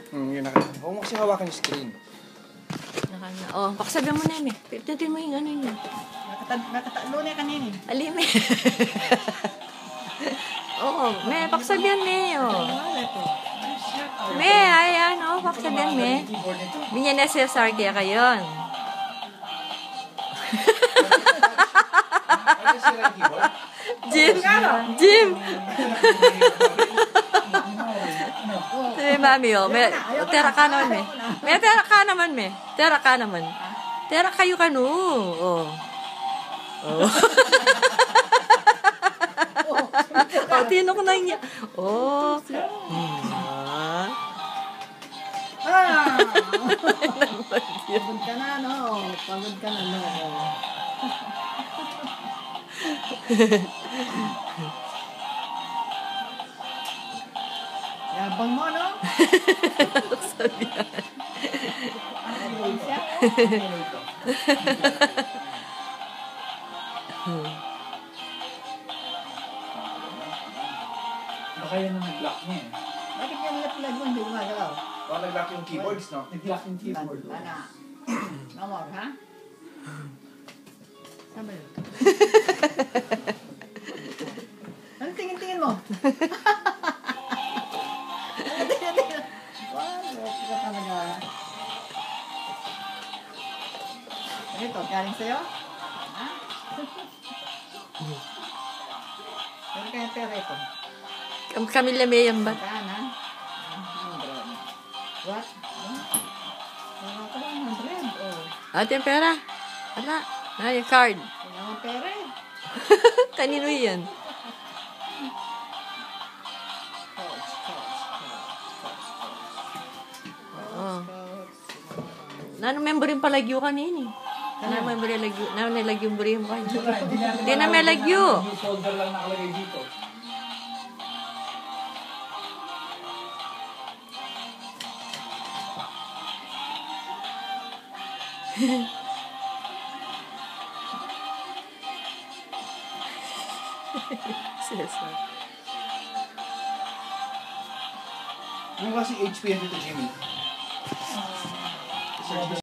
Yun na. Huwag mo kasi hawakan yung screen. Oh, pakisabihan mo na yun eh. Pintutin mo yung ano yun. Nakatalo na kanina. Alim eh. Oo, me, pakisabihan me. Oh. Me, ayan, oh, pakisabihan me. Minyan na SSR kaya kayon. Jim! Sabi mami, oh, may tera ka naman, me. May tera ka naman, me. Tera ka naman. Tera kayo ka no. Oh. Oh. Oh, tinok na niya. Oh. Pagod ka na, no? Pagod ka na, no? Yabang mo, no? Sabi yan. Ano siya? Baka yan ang nag-lock niya eh. Bakit yung nag-lag mo hindi gumagalaw? Baka nag-lock yung keyboards, no? Nag-lock yung keyboard. Ano? Namor, ha? Sabi yun. Ano tingin-tingin mo? Ano tingin-tingin? Wow, ka talaga. Ito, galing sa'yo? Ha? Pero kaya pera ito. Kami lamay yan ba? Saan, ha? 100. What? Wala ka lang, 100. Oh. Ate, yung pera. Wala. Ah, yung card. Wala kang pera eh. Kanino yan? Oo. Nano member yung palagyo kanini. Nano member yung lagyo. Nano nilagyo yung buri mo kayo. Hindi na may lagyo. Yung folder lang nakalagay dito. Cesar. Ano kasi HP yan dito, Jimmy?